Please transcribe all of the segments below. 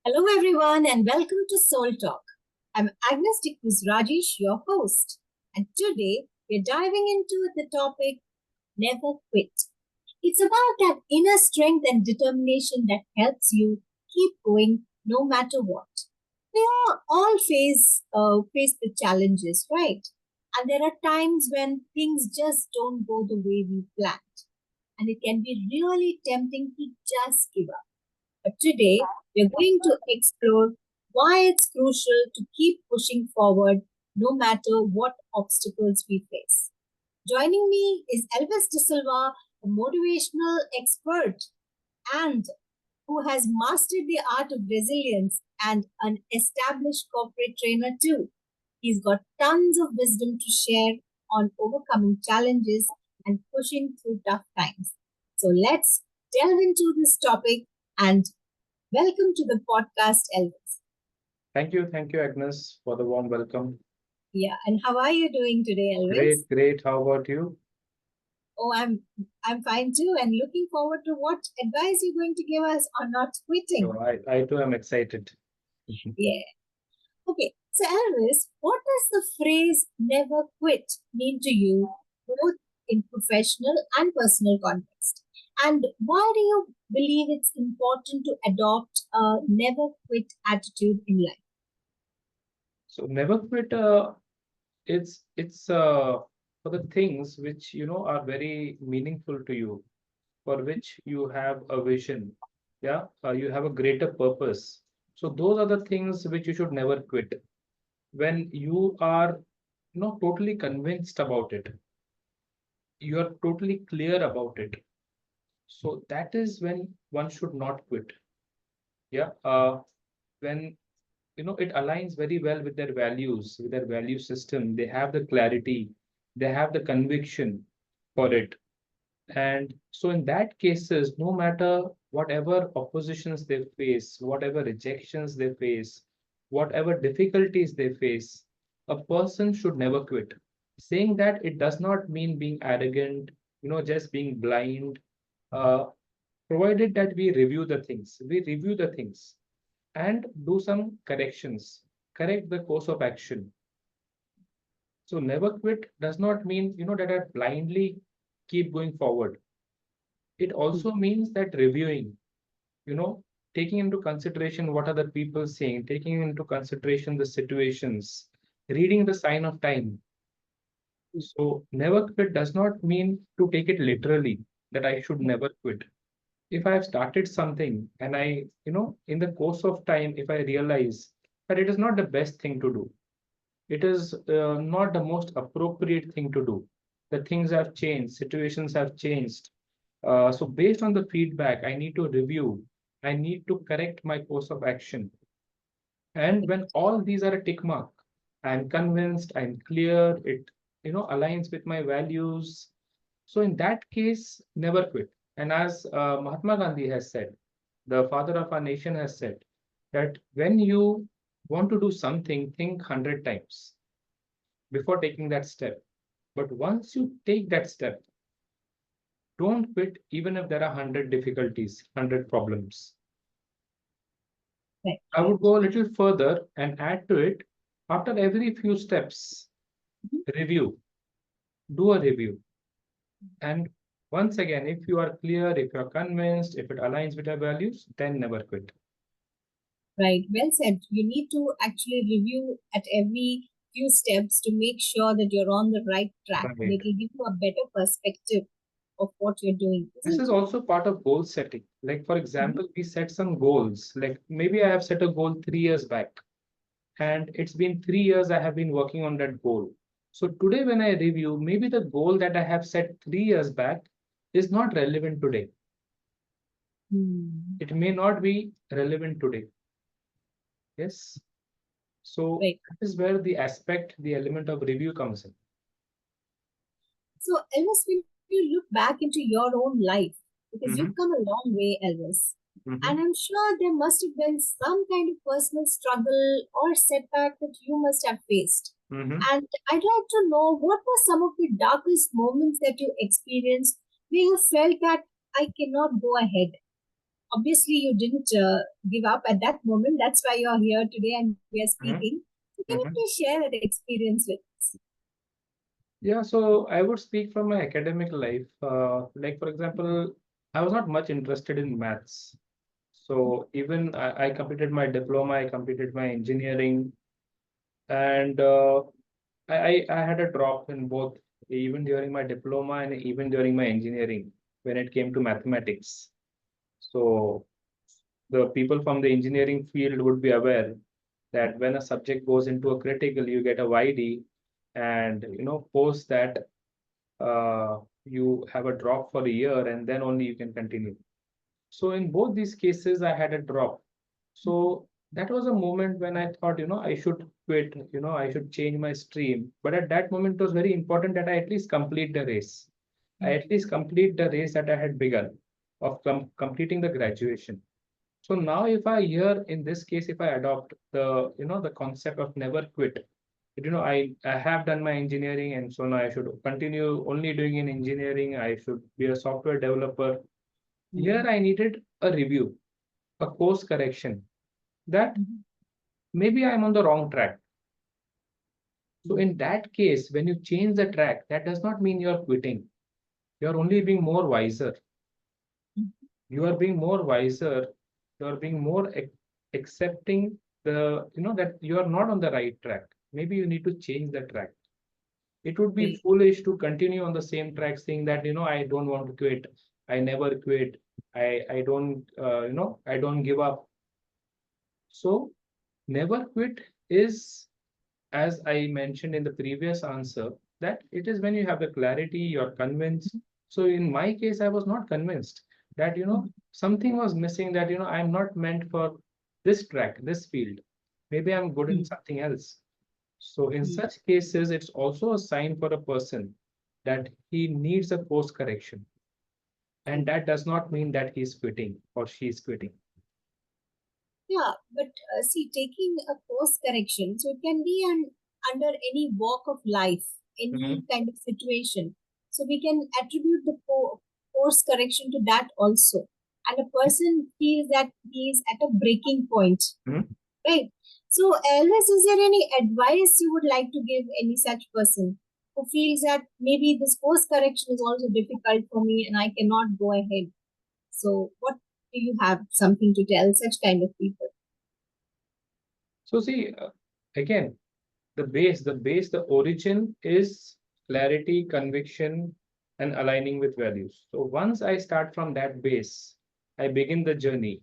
Hello, everyone, and welcome to Soul Talk. I'm Agnes Rajesh, your host, and today we're diving into the topic Never Quit. It's about that inner strength and determination that helps you keep going no matter what. We all face the challenges, right? And there are times when things just don't go the way we planned, and it can be really tempting to just give up. But today, we're going to explore why it's crucial to keep pushing forward no matter what obstacles we face. Joining me is Elvis D'Silva, a motivational expert and who has mastered the art of resilience and an established corporate trainer too. He's got tons of wisdom to share on overcoming challenges and pushing through tough times. So let's delve into this topic and welcome to the podcast, Elvis. Thank you, Agnes, for the warm welcome. Yeah, and how are you doing today, Elvis? Great. How about you? Oh, I'm fine too, and looking forward to what advice you're going to give us on not quitting. So I too am excited. Yeah. Okay. So, Elvis, what does the phrase "never quit" mean to you, both in professional and personal context? And why do you believe it's important to adopt a never quit attitude in life? So never quit. It's for the things which are very meaningful to you, for which you have a vision. Yeah, you have a greater purpose. So those are the things which you should never quit. When you are totally convinced about it, you are totally clear about it. So that is when one should not quit. Yeah. When it aligns very well with their values, with their value system, they have the clarity, they have the conviction for it. And so in that cases, no matter whatever oppositions they face, whatever rejections they face, whatever difficulties they face, a person should never quit. Saying that, it does not mean being arrogant, just being blind. uh, Provided that we review the things and do some corrections, correct the course of action. So never quit does not mean, that I blindly keep going forward. It also means that reviewing, you know, taking into consideration what other people saying, taking into consideration the situations, reading the sign of time. So never quit does not mean to take it literally that I should never quit. If I have started something and in the course of time, if I realize that it is not the best thing to do, it is not the most appropriate thing to do. The things have changed, situations have changed. So based on the feedback, I need to review. I need to correct my course of action. And when all these are a tick mark, I'm convinced, I'm clear, it aligns with my values. So in that case, never quit. And as Mahatma Gandhi has said, the father of our nation has said that when you want to do something, think 100 times before taking that step. But once you take that step, don't quit even if there are 100 difficulties, 100 problems. Right. I would go a little further and add to it, after every few steps, review, do a review. And once again, if you are clear, if you are convinced, if it aligns with your values, then never quit. Right. Well said. You need to actually review at every few steps to make sure that you're on the right track, and Right. it will give you a better perspective of what you're doing, This isn't is it? also part of goal setting. Like, for Mhm. example, we set some goals. Like maybe I have set a goal 3 years back, and it's been 3 years I have been working on that goal. So today, when I review, maybe the goal that I have set 3 years back is not relevant today. Hmm. It may not be relevant today. Yes. So Right. that is where the element of review comes in. So, Elvis, when you look back into your own life, because Mm-hmm. you've come a long way, Elvis, Mm-hmm. and I'm sure there must have been some kind of personal struggle or setback that you must have faced. Mm-hmm. And I'd like to know what were some of the darkest moments that you experienced where you felt that I cannot go ahead. obviously you didn't give up at that moment. That's why you're here today and we are speaking. So can you please share that experience with us? Yeah, so I would speak from my academic life. Like, for example, I was not much interested in maths. So even I completed my diploma, I completed my engineering, and I had a drop in both, even during my diploma and even during my engineering when it came to mathematics. So the people from the engineering field would be aware that when a subject goes into a critical, you get a YD, and post that you have a drop for a year and then only you can continue. So in both these cases, I had a drop. So that was a moment when I thought, I should quit, I should change my stream. But at that moment, it was very important that I at least complete the race. I at least complete the race that I had begun of completing the graduation. So now if I hear in this case, if I adopt the concept of never quit, I have done my engineering and so now I should continue only doing in engineering. I should be a software developer. Here I needed a review, a course correction that maybe I'm on the wrong track. So in that case, when you change the track, that does not mean you're quitting. You're only being more wiser. You are being more wiser. You are being more accepting that you are not on the right track. Maybe you need to change the track. It would be Right. foolish to continue on the same track saying that, I don't want to quit. I never quit. I don't, I don't give up. So never quit is, as I mentioned in the previous answer, that it is when you have the clarity, you're convinced. So in my case, I was not convinced that, something was missing, that, I'm not meant for this track, this field. Maybe I'm good in something else. So in such cases, it's also a sign for a person that he needs a course correction. And that does not mean that he's quitting or she's quitting. Yeah, but see, taking a course correction, so it can be under any walk of life, any kind of situation. So we can attribute the course correction to that also. And a person feels that he is at a breaking point, right? So, Elvis, is there any advice you would like to give any such person who feels that maybe this course correction is also difficult for me and I cannot go ahead? So, what do you have something to tell such kind of people? So see, again, the origin is clarity, conviction, and aligning with values. So once I start from that base, I begin the journey,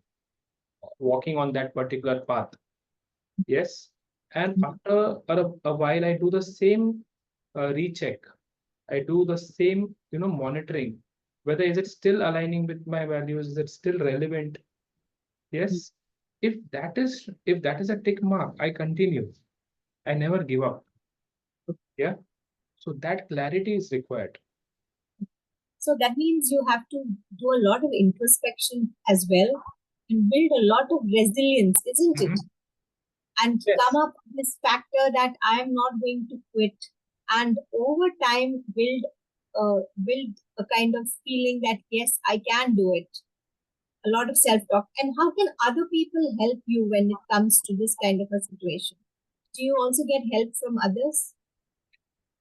walking on that particular path. Yes. And after a while, I do the same recheck. I do the same, monitoring. Whether is it still aligning with my values? Is it still relevant? Yes. If that is a tick mark, I continue. I never give up. Yeah. So that clarity is required. So that means you have to do a lot of introspection as well and build a lot of resilience, isn't it? And come Yes. up with this factor that I am not going to quit, and over time build a kind of feeling that yes, I can do it. A lot of self-talk. And how can other people help you when it comes to this kind of a situation? Do you also get help from others?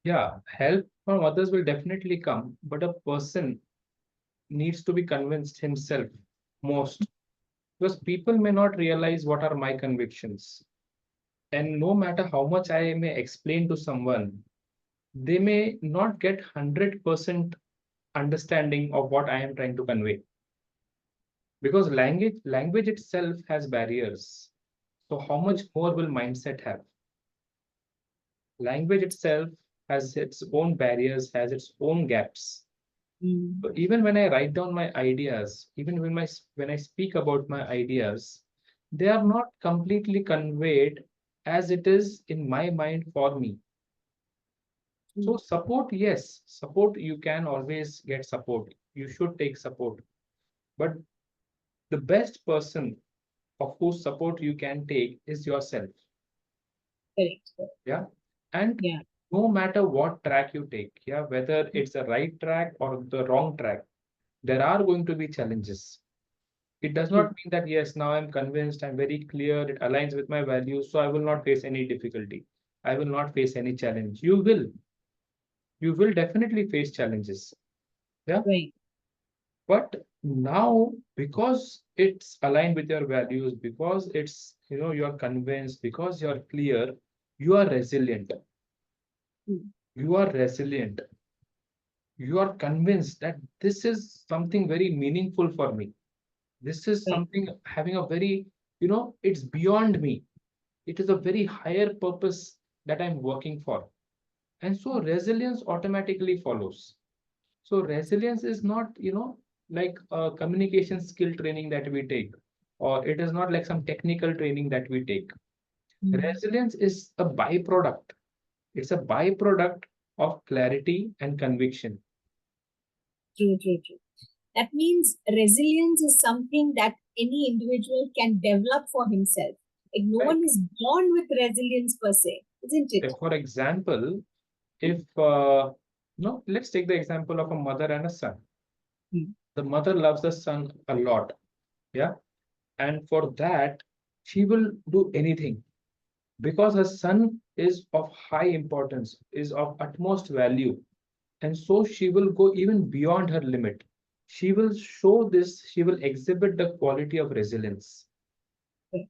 Yeah. Help from others will definitely come, but a person needs to be convinced himself most, because people may not realize what are my convictions. And no matter how much I may explain to someone, they may not get 100% understanding of what I am trying to convey, because language itself has barriers. So how much more will mindset have? Language itself has its own barriers, has its own gaps. But even when I write down my ideas, even when I speak about my ideas, they are not completely conveyed as it is in my mind for me. So support, yes, support, you can always get support. You should take support. But the best person of whose support you can take is yourself. Correct. Yeah. And Yeah. no matter what track you take, yeah, whether it's the right track or the wrong track, there are going to be challenges. It does True. not mean that, yes, now I'm convinced, I'm very clear, it aligns with my values, so I will not face any difficulty. I will not face any challenge. You will definitely face challenges. Yeah. Right. But now, because it's aligned with your values, because it's, you're convinced, because you're clear, you are resilient. True. You are resilient. You are convinced that this is something very meaningful for me. This is Right. something having a very, it's beyond me. It is a very higher purpose that I'm working for. And so resilience automatically follows. So resilience is not, like a communication skill training that we take, or it is not like some technical training that we take. Mm. Resilience is a byproduct. It's a byproduct of clarity and conviction. True, true, true. That means resilience is something that any individual can develop for himself. Like no Right. one is born with resilience per se, isn't it? For example, if let's take the example of a mother and a son. Mm. The mother loves the son a lot, yeah, and for that she will do anything because her son is of high importance, is of utmost value, and so she will go even beyond her limit. She will show this, she will exhibit the quality of resilience Right.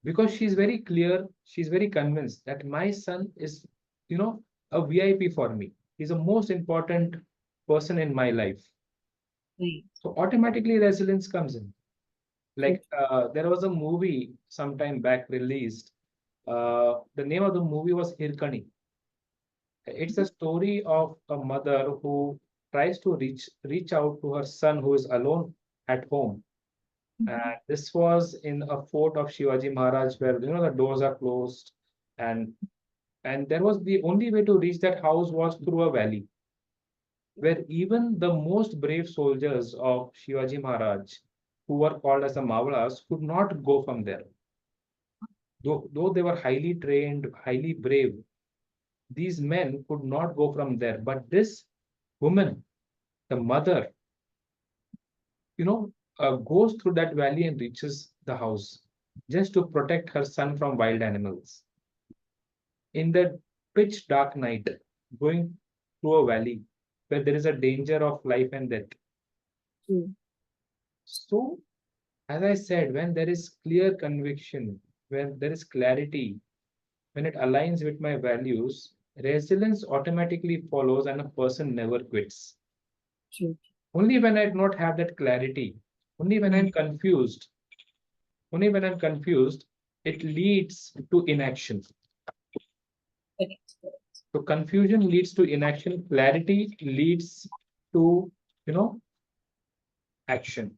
because she's very clear, she's very convinced that my son is, a VIP for me. He's the most important person in my life. Right. So automatically resilience comes in. True. Like there was a movie sometime back released. The name of the movie was Hirkani. It's a story of a mother who tries to reach out to her son who is alone at home. Mhm. And this was in a fort of Shivaji Maharaj where the doors are closed, and there was the only way to reach that house was through a valley where even the most brave soldiers of Shivaji Maharaj, who were called as the Mavalas, could not go from there. Though they were highly trained, highly brave, these men could not go from there. But this woman, the mother, goes through that valley and reaches the house just to protect her son from wild animals. In the pitch dark night, going through a valley where there is a danger of life and death. True. So, as I said, when there is clear conviction, when there is clarity, when it aligns with my values, resilience automatically follows and a person never quits. True. Only when I do not have that clarity, only when Mm. I'm confused, only when I'm confused, it leads to inaction. Correct. Correct. So confusion leads to inaction, clarity leads to, action.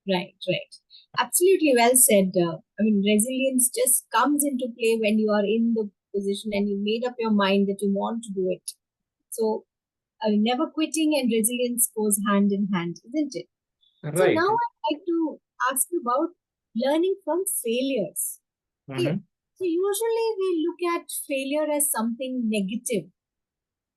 Right. Right. Absolutely well said. I mean, resilience just comes into play when you are in the position and you made up your mind that you want to do it. So, never quitting and resilience goes hand in hand, isn't it? So Right. now I'd like to ask you about learning from failures. Okay. Mhm. So usually we look at failure as something negative,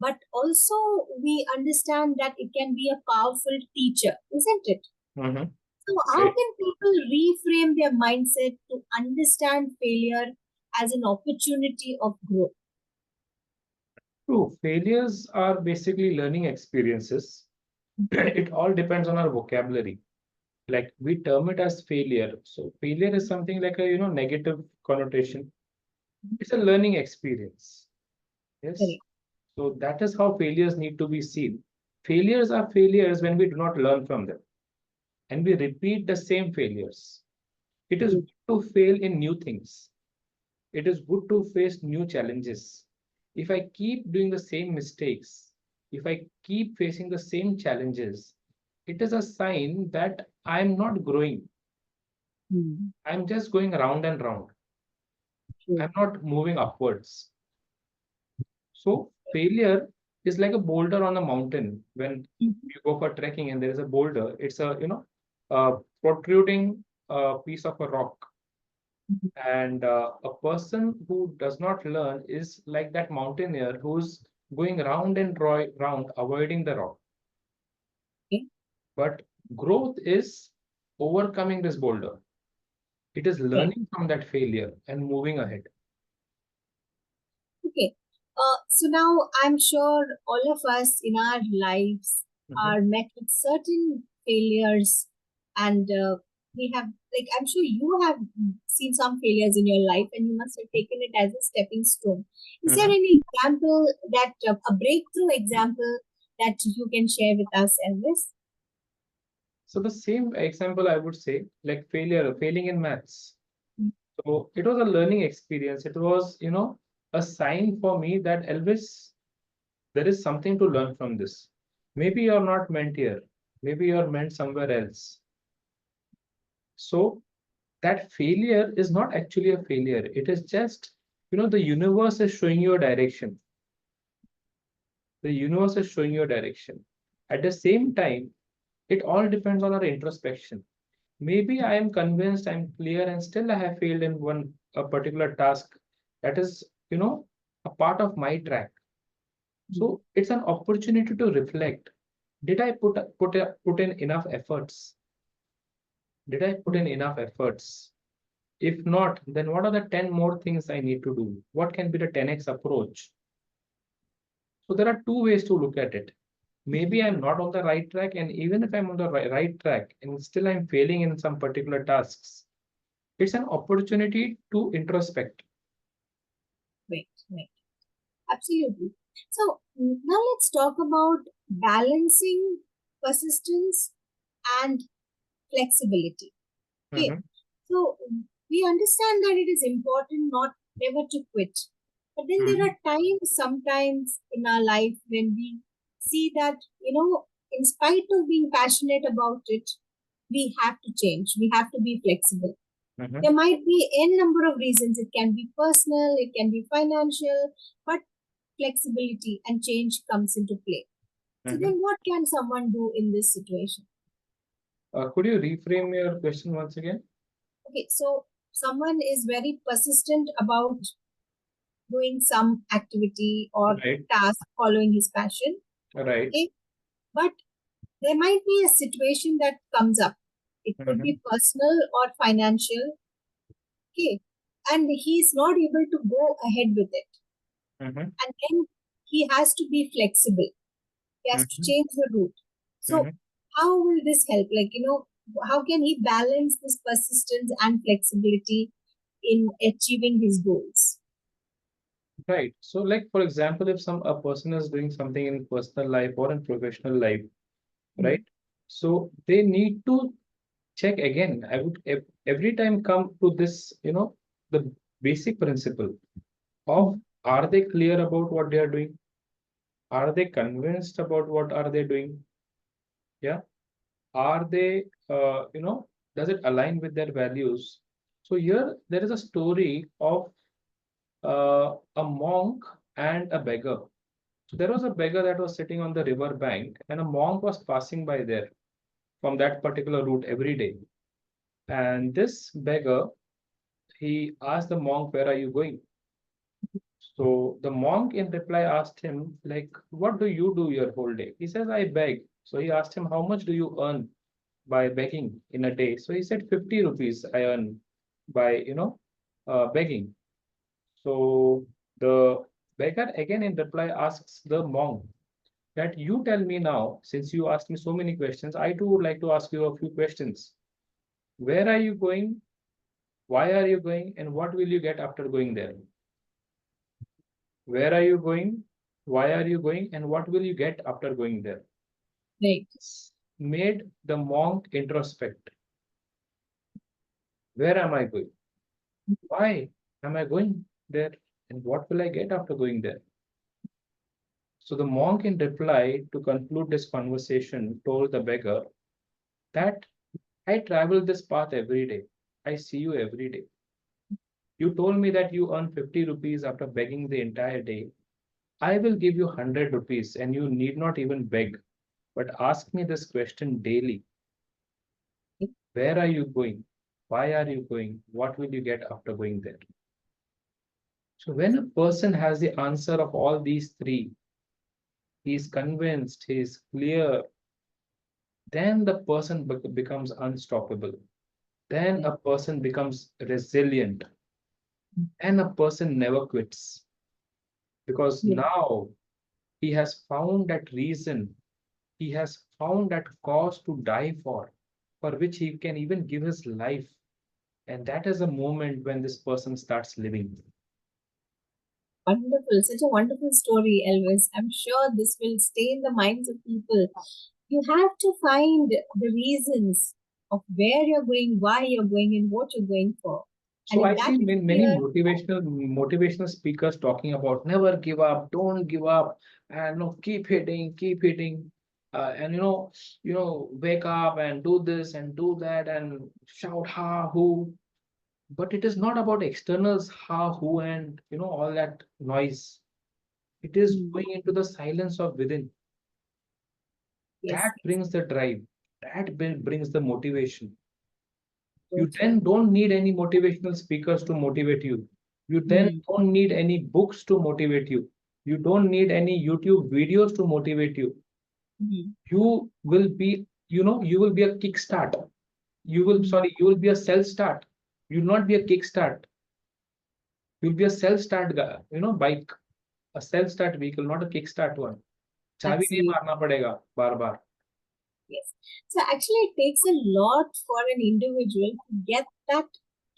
but also we understand that it can be a powerful teacher, isn't it? Mhm. So how Right. can people reframe their mindset to understand failure as an opportunity of growth? True. Failures are basically learning experiences. It all depends on our vocabulary. Like we term it as failure. So failure is something like a negative connotation. It's a learning experience. Yes. Correct. So that is how failures need to be seen. Failures are failures when we do not learn from them and we repeat the same failures. It is True. good to fail in new things. It is good to face new challenges. If I keep doing the same mistakes, if I keep facing the same challenges, it is a sign that I'm not growing. Hmm. I'm just going round and round. True. I'm not moving upwards. So failure is like a boulder on a mountain. When Mhm. you go for trekking and there is a boulder, it's a protruding piece of a rock. Mhm. And a person who does not learn is like that mountaineer who's going round and round, avoiding the rock. Okay. But growth is overcoming this boulder. It is Okay. learning from that failure and moving ahead. Okay. So now I'm sure all of us in our lives Mhm. are met with certain failures, and we have, like, I'm sure you have seen some failures in your life, and you must have taken it as a stepping stone. Is there Mhm. any example that a breakthrough example that you can share with us, Elvis? So the same example I would say, like failing in maths. So it was a learning experience. It was, a sign for me that Elvis, there is something to learn from this. Maybe you're not meant here. Maybe you're meant somewhere else. So that failure is not actually a failure. It is just, the universe is showing you a direction. The universe is showing you a direction. At the same time, it all depends on our introspection. Maybe I am convinced, I'm clear, and still I have failed in a particular task that is, a part of my track. So it's an opportunity to reflect. Did I put in enough efforts? Did I put in enough efforts? If not, then what are the 10 more things I need to do? What can be the 10x approach? So there are two ways to look at it. Maybe I'm not on the right track, and even if I'm on the right track and still I'm failing in some particular tasks, it's an opportunity to introspect. Right, right. Absolutely. So now let's talk about balancing persistence and flexibility. Okay. Mhm. So we understand that it is important not never to quit. But then there Mhm. are times sometimes in our life when we see that, in spite of being passionate about it, we have to change. We have to be flexible. There Mhm. might be n number of reasons. It can be personal, it can be financial, but flexibility and change comes into play. So Mhm. then what can someone do in this situation? Could you reframe your question once again? Okay, so someone is very persistent about doing some activity or Right, task following his passion. right. Okay, but there might be a situation that comes up. It could Mhm. be personal or financial. Okay, and he's not able to go ahead with it. Mhm. And then he has to be flexible. He has to Mhm. change the route. So Mhm. how will this help? Like, how can he balance this persistence and flexibility in achieving his goals? Right. So, like for example, if a person is doing something in personal life or in professional life, right? So they need to check again. I would every time come to this, the basic principle of, are they clear about what they are doing? Are they convinced about what are they doing? Yeah. Are they, does it align with their values? So here there is a story of a monk and a beggar. So there was a beggar that was sitting on the river bank, and a monk was passing by there from that particular route every day. And this beggar, he asked the monk, "Where are you going?" So the monk in reply asked him, like, "What do you do your whole day?" He says, "I beg." So he asked him, "How much do you earn by begging in a day?" So he said, 50 rupees I earn by, begging. So the beggar again in reply asks the monk that, "You tell me now, since you asked me so many questions, I too would like to ask you a few questions. Where are you going? Why are you going? And what will you get after going there?" Where are you going? Why are you going? And what will you get after going there? Right. This made the monk introspect. Where am I going? Why am I going there? And what will I get after going there? So the monk, in reply to conclude this conversation, told the beggar that, "I travel this path every day. I see you every day. You told me that you earn 50 rupees after begging the entire day. I will give you 100 rupees and you need not even beg, but ask me this question daily. Where are you going? Why are you going? What will you get after going there?" So when a person has the answer of all these three, he is convinced, he is clear, then the person becomes unstoppable. Then a person becomes resilient, and a person never quits, because Yes. now he has found that reason, he has found that cause to die for which he can even give his life. And that is a moment when this person starts living. Wonderful. Such a wonderful story, Elvis. I'm sure this will stay in the minds of people. You have to find the reasons of where you're going, why you're going, and what you're going for. And So if I that see is many clear, motivational speakers talking about never give up, don't give up, and keep hitting, and wake up and do this and do that and shout ha who. But it is not about externals ha who and all that noise. It is hmm, going into the silence of within. yes, That brings the drive. That brings the motivation. You totally. then don't need any motivational speakers to motivate you. You then Hmm, don't need any books to motivate you. You don't need any YouTube videos to motivate you. hmm, You will be a kickstart. hmm. You will be a self start. You will not be a kickstart. You'll be a self start guy, bike, a self start vehicle, not a kickstart one. चाबी नहीं Absolutely. मारना पड़ेगा बार बार. Yes. So actually, it takes a lot for an individual to get that,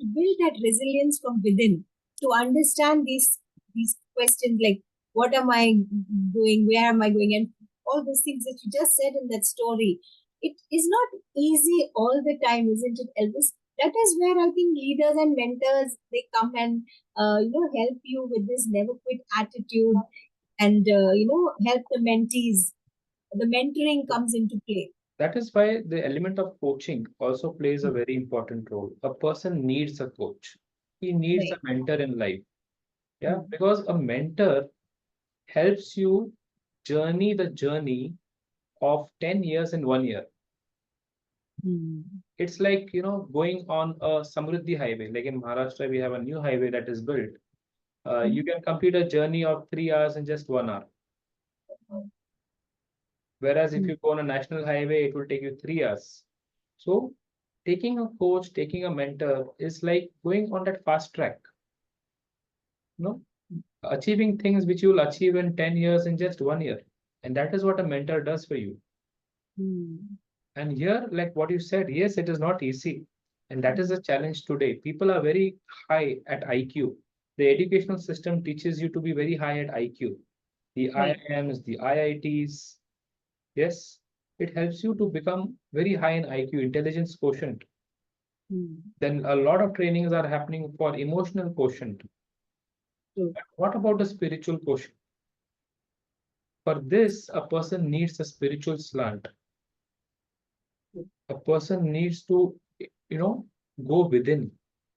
to build that resilience from within, to understand these questions like, what am I doing? Where am I going? And all those things that you just said in that story. It is not easy all the time, isn't it, Elvis? That is where I think leaders and mentors, they come and help you with this never quit attitude, and help the mentees. The mentoring comes into play. That is why the element of coaching also plays a very important role. A person needs a coach. He needs a Right. mentor in life. Yeah, Mm. because a mentor helps you journey the journey of 10 years in 1 year. Mm. It's like, going on a Samruddhi highway. Like in Maharashtra, we have a new highway that is built. You Mm. can complete a journey of 3 hours in just 1 hour. Whereas if Mm. you go on a national highway, it will take you 3 hours. So taking a coach, taking a mentor is like going on that fast track, you know, achieving things which you will achieve in 10 years in just 1 year. And that is what a mentor does for you. Mm. And here, like what you said, yes, it is not easy. And that is Mm. a challenge today. People are very high at IQ. The educational system teaches you to be very high at IQ. The Right. IIMs, the IITs, yes, it helps you to become very high in IQ, intelligence quotient. Mm. Then a lot of trainings are happening for emotional quotient. True. But what about the spiritual quotient? For this, a person needs a spiritual slant. True. A person needs to, go within,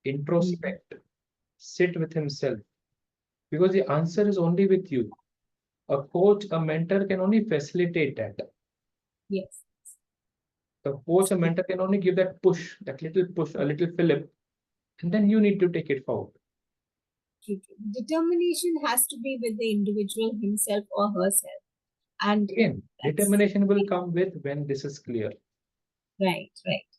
Mm. introspect, sit with himself, because the answer is only with you. A coach, a mentor can only facilitate that. Yes. A coach, a mentor can only give that push, that little push, a little fillip, and then you need to take it forward. True. True. Determination has to be with the individual himself or herself. And Again, that's determination will come with when this is clear. right. Right.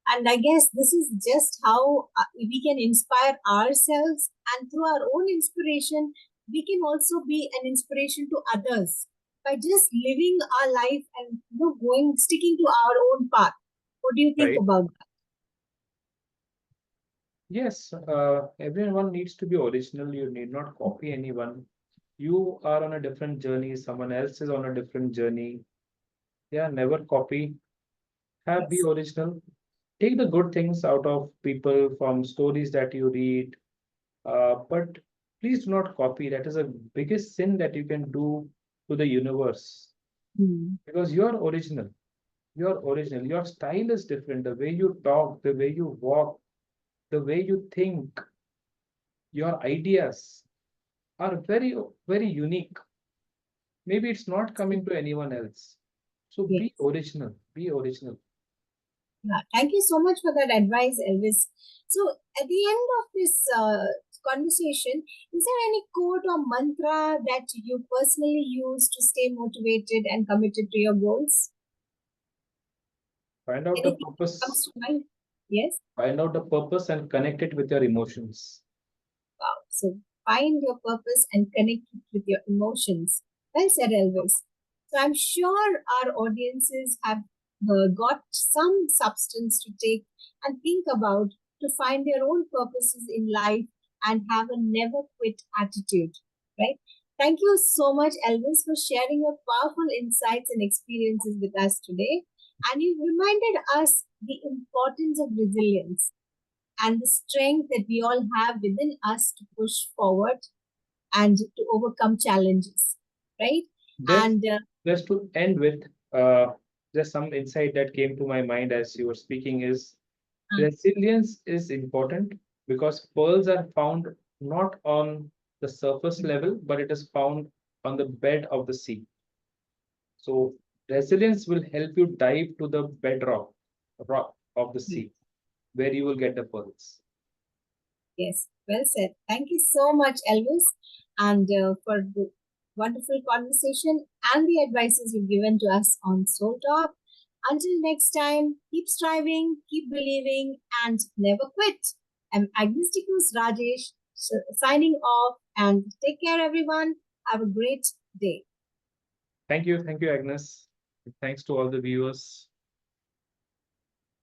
And I guess this is just how we can inspire ourselves. And through our own inspiration, we can also be an inspiration to others by just living our life and going, sticking to our own path. What do you think Right? about that? Yes, everyone needs to be original. You need not copy anyone. You are on a different journey, someone else is on a different journey. Yeah, never copy. Be Yes. original. Take the good things out of people from stories that you read. But please do not copy. That is the biggest sin that you can do to the universe, Hmm. because you are original. You are original. Your style is different. The way you talk, the way you walk, the way you think, your ideas are very, very unique. Maybe it's not coming to anyone else. So Yes. be original. Be original. Yeah. Thank you so much for that advice, Elvis. So, at the end of this conversation, is there any quote or mantra that you personally use to stay motivated and committed to your goals? Find out the Anything that purpose. comes to mind? Yes. Find out the purpose and connect it with your emotions. Wow. So find your purpose and connect it with your emotions. Well said, Elvis. So I'm sure our audiences have got some substance to take and think about to find their own purposes in life and have a never quit attitude, right? Thank you so much, Elvis, for sharing your powerful insights and experiences with us today. And you reminded us the importance of resilience and the strength that we all have within us to push forward and to overcome challenges, right? Just, And just to end with, uh, just some insight that came to my mind as you were speaking is resilience is important because pearls are found not on the surface level, but it is found on the bed of the sea. So resilience will help you dive to the bedrock rock of the sea, where you will get the pearls. yes, well said. Thank you so much, Elvis, and for the wonderful conversation and the advices you've given to us on Soul Talk. Until next time, keep striving, keep believing, and never quit. I'm Agnosticus Rajesh signing off, and take care, everyone. Have a great day. Thank you, Agnes. Thanks to all the viewers.